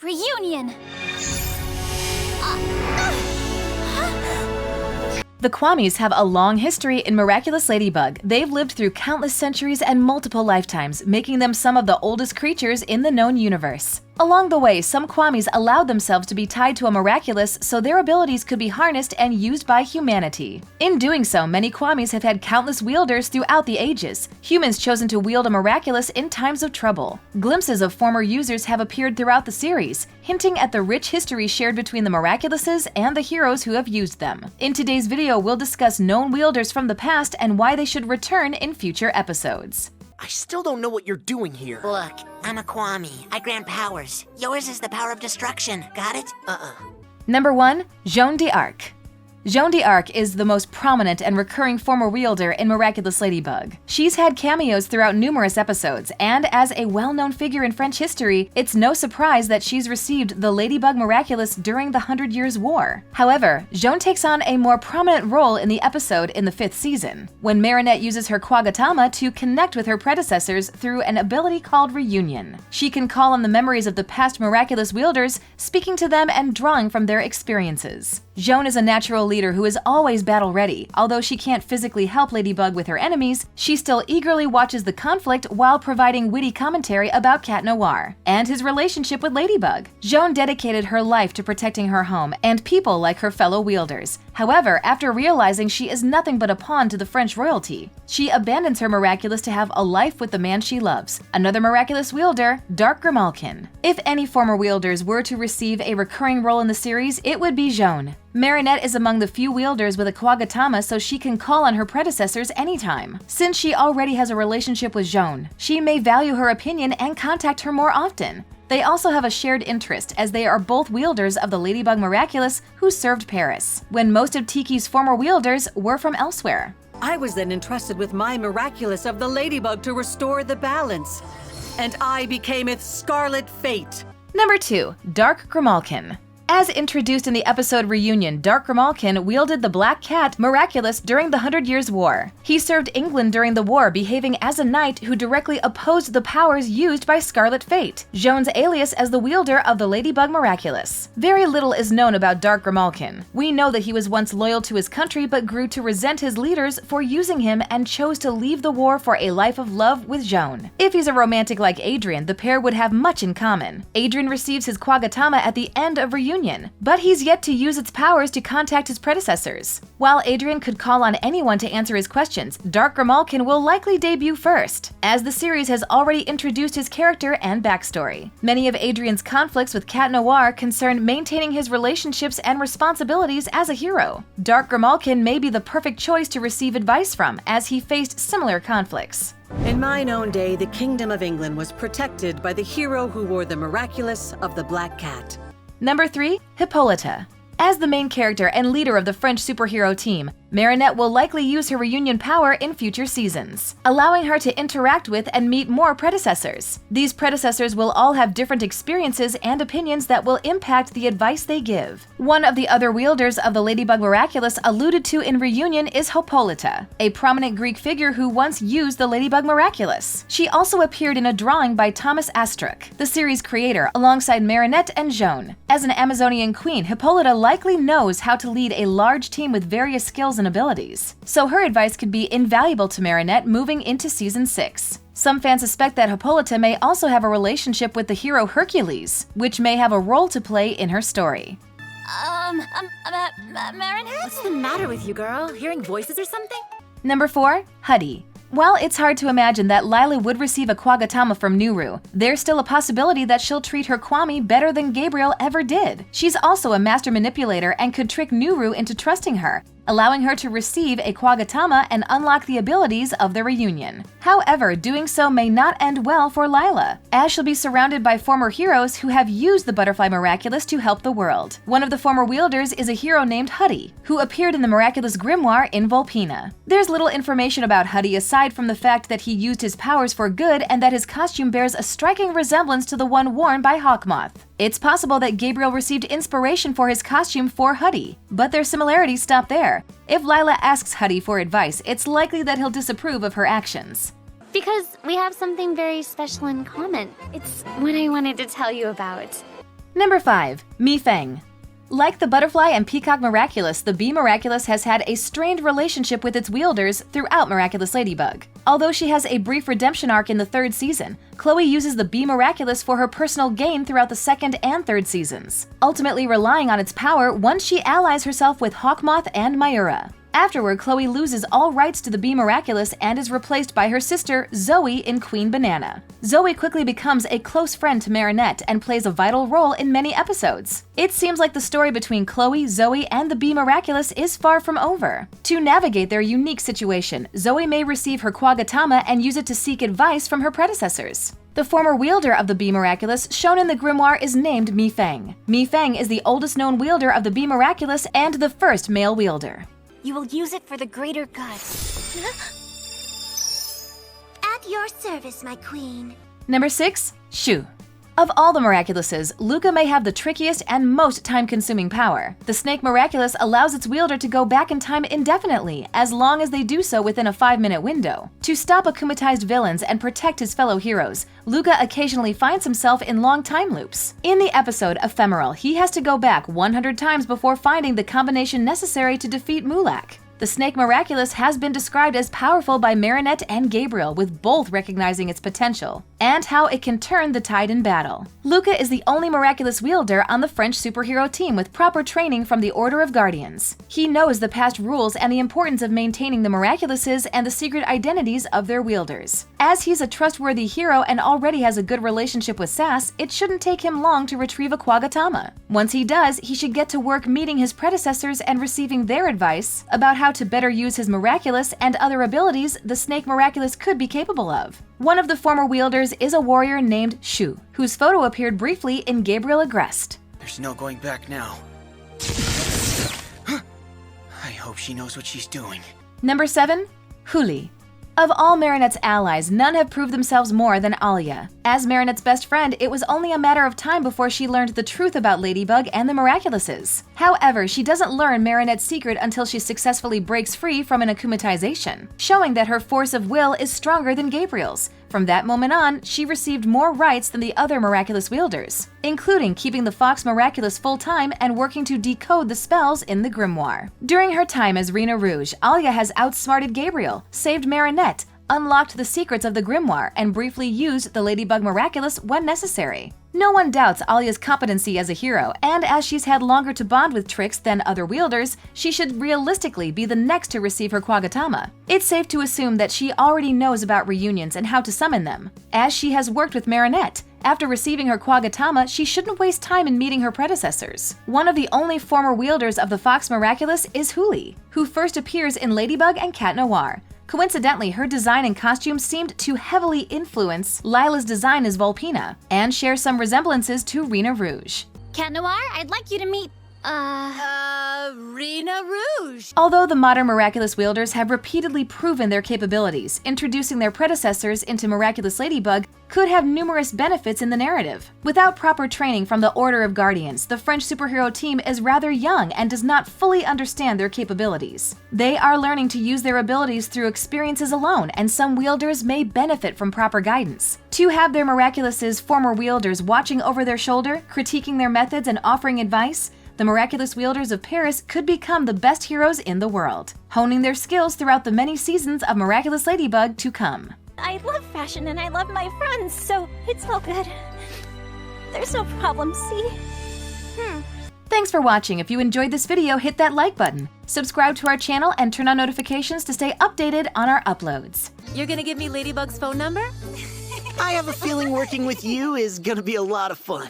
Reunion! The Kwamis have a long history in Miraculous Ladybug. They've lived through countless centuries and multiple lifetimes, making them some of the oldest creatures in the known universe. Along the way, some Kwamis allowed themselves to be tied to a Miraculous so their abilities could be harnessed and used by humanity. In doing so, many Kwamis have had countless wielders throughout the ages, humans chosen to wield a Miraculous in times of trouble. Glimpses of former users have appeared throughout the series, hinting at the rich history shared between the Miraculouses and the heroes who have used them. In today's video, we'll discuss known wielders from the past and why they should return in future episodes. I still don't know what you're doing here. Look, I'm a Kwami. I grant powers. Yours is the power of destruction. Got it? Number 1. Joan d'Arc. Joan d'Arc is the most prominent and recurring former wielder in Miraculous Ladybug. She's had cameos throughout numerous episodes, and as a well-known figure in French history, it's no surprise that she's received the Ladybug Miraculous during the 100 Years' War. However, Joan takes on a more prominent role in the episode in the 5th season, when Marinette uses her Kwagatama to connect with her predecessors through an ability called Reunion. She can call on the memories of the past Miraculous wielders, speaking to them and drawing from their experiences. Joan is a natural leader who is always battle-ready. Although she can't physically help Ladybug with her enemies, she still eagerly watches the conflict while providing witty commentary about Cat Noir and his relationship with Ladybug. Joan dedicated her life to protecting her home and people like her fellow wielders. However, after realizing she is nothing but a pawn to the French royalty, she abandons her Miraculous to have a life with the man she loves, another Miraculous wielder, Dark Grimalkin. If any former wielders were to receive a recurring role in the series, it would be Joan. Marinette is among the few wielders with a Kwagatama, so she can call on her predecessors anytime. Since she already has a relationship with Joan, she may value her opinion and contact her more often. They also have a shared interest, as they are both wielders of the Ladybug Miraculous who served Paris, when most of Tiki's former wielders were from elsewhere. I was then entrusted with my Miraculous of the Ladybug to restore the balance, and I became its scarlet fate. Number 2. Dark Grimalkin. As introduced in the episode Reunion, Dark Grimalkin wielded the Black Cat Miraculous during the 100 Years' War. He served England during the war, behaving as a knight who directly opposed the powers used by Scarlet Fate, Joan's alias as the wielder of the Ladybug Miraculous. Very little is known about Dark Grimalkin. We know that he was once loyal to his country but grew to resent his leaders for using him and chose to leave the war for a life of love with Joan. If he's a romantic like Adrien, the pair would have much in common. Adrien receives his Kwagatama at the end of Reunion, but he's yet to use its powers to contact his predecessors. While Adrien could call on anyone to answer his questions, Dark Grimalkin will likely debut first, as the series has already introduced his character and backstory. Many of Adrien's conflicts with Cat Noir concern maintaining his relationships and responsibilities as a hero. Dark Grimalkin may be the perfect choice to receive advice from, as he faced similar conflicts. In mine own day, the Kingdom of England was protected by the hero who wore the Miraculous of the Black Cat. Number 3. Hippolyta. As the main character and leader of the French superhero team, Marinette will likely use her Reunion power in future seasons, allowing her to interact with and meet more predecessors. These predecessors will all have different experiences and opinions that will impact the advice they give. One of the other wielders of the Ladybug Miraculous alluded to in Reunion is Hippolyta, a prominent Greek figure who once used the Ladybug Miraculous. She also appeared in a drawing by Thomas Astruc, the series creator, alongside Marinette and Joan. As an Amazonian queen, Hippolyta likely knows how to lead a large team with various skills and abilities, so her advice could be invaluable to Marinette moving into Season 6. Some fans suspect that Hippolyta may also have a relationship with the hero Hercules, which may have a role to play in her story. Marinette? What's the matter with you, girl? Hearing voices or something? Number 4. Huddy. While it's hard to imagine that Lila would receive a Kwagatama from Nuru, there's still a possibility that she'll treat her Kwami better than Gabriel ever did. She's also a master manipulator and could trick Nuru into trusting her, allowing her to receive a Kwagatama and unlock the abilities of the Reunion. However, doing so may not end well for Lila, as she'll be surrounded by former heroes who have used the Butterfly Miraculous to help the world. One of the former wielders is a hero named Huddy, who appeared in the Miraculous Grimoire in Volpina. There's little information about Huddy aside from the fact that he used his powers for good and that his costume bears a striking resemblance to the one worn by Hawkmoth. It's possible that Gabriel received inspiration for his costume for Huddy, but their similarities stop there. If Lila asks Huddy for advice, it's likely that he'll disapprove of her actions. Because we have something very special in common. It's what I wanted to tell you about. Number 5. Mi Feng. Like the butterfly and peacock Miraculous, the bee Miraculous has had a strained relationship with its wielders throughout Miraculous Ladybug. Although she has a brief redemption arc in the 3rd season, Chloe uses the bee Miraculous for her personal gain throughout the 2nd and 3rd seasons, ultimately relying on its power once she allies herself with Hawkmoth and Myura. Afterward, Chloe loses all rights to the bee Miraculous and is replaced by her sister, Zoe, in Queen Banana. Zoe quickly becomes a close friend to Marinette and plays a vital role in many episodes. It seems like the story between Chloe, Zoe, and the bee Miraculous is far from over. To navigate their unique situation, Zoe may receive her Kwagatama and use it to seek advice from her predecessors. The former wielder of the bee Miraculous shown in the grimoire is named Mi Feng. Mi Feng is the oldest known wielder of the bee Miraculous and the first male wielder. You will use it for the greater good. At your service, my queen. Number 6. Shu. Of all the Miraculouses, Luca may have the trickiest and most time-consuming power. The snake Miraculous allows its wielder to go back in time indefinitely, as long as they do so within a 5-minute window. To stop akumatized villains and protect his fellow heroes, Luca occasionally finds himself in long time loops. In the episode Ephemeral, he has to go back 100 times before finding the combination necessary to defeat Mulak. The snake Miraculous has been described as powerful by Marinette and Gabriel, with both recognizing its potential, and how it can turn the tide in battle. Luca is the only Miraculous wielder on the French superhero team with proper training from the Order of Guardians. He knows the past rules and the importance of maintaining the Miraculouses and the secret identities of their wielders. As he's a trustworthy hero and already has a good relationship with Sass, it shouldn't take him long to retrieve a Kwagatama. Once he does, he should get to work meeting his predecessors and receiving their advice about how to better use his Miraculous and other abilities the snake Miraculous could be capable of. One of the former wielders is a warrior named Shu, whose photo appeared briefly in Gabriel Agreste. There's no going back now. I hope she knows what she's doing. Number 7. Huli. Of all Marinette's allies, none have proved themselves more than Alia. As Marinette's best friend, it was only a matter of time before she learned the truth about Ladybug and the Miraculouses. However, she doesn't learn Marinette's secret until she successfully breaks free from an akumatization, showing that her force of will is stronger than Gabriel's. From that moment on, she received more rights than the other Miraculous wielders, including keeping the Fox Miraculous full-time and working to decode the spells in the grimoire. During her time as Rena Rouge, Alia has outsmarted Gabriel, saved Marinette, unlocked the secrets of the grimoire, and briefly used the Ladybug Miraculous when necessary. No one doubts Alia's competency as a hero, and as she's had longer to bond with Trix than other wielders, she should realistically be the next to receive her Kwagatama. It's safe to assume that she already knows about reunions and how to summon them, as she has worked with Marinette. After receiving her Kwagatama, she shouldn't waste time in meeting her predecessors. One of the only former wielders of the Fox Miraculous is Huli, who first appears in Ladybug and Cat Noir. Coincidentally, her design and costume seemed to heavily influence Lila's design as Volpina, and share some resemblances to Rena Rouge. Cat Noir, I'd like you to meet, Rena Rouge. Although the modern Miraculous wielders have repeatedly proven their capabilities, introducing their predecessors into Miraculous Ladybug could have numerous benefits in the narrative. Without proper training from the Order of Guardians, the French superhero team is rather young and does not fully understand their capabilities. They are learning to use their abilities through experiences alone, and some wielders may benefit from proper guidance. To have their Miraculouses' former wielders watching over their shoulder, critiquing their methods and offering advice, the Miraculous wielders of Paris could become the best heroes in the world, honing their skills throughout the many seasons of Miraculous Ladybug to come. I love fashion and I love my friends, so it's all good. There's no problem, see? Thanks for watching. If you enjoyed this video, hit that like button. Subscribe to our channel and turn on notifications to stay updated on our uploads. You're gonna give me Ladybug's phone number? I have a feeling working with you is gonna be a lot of fun.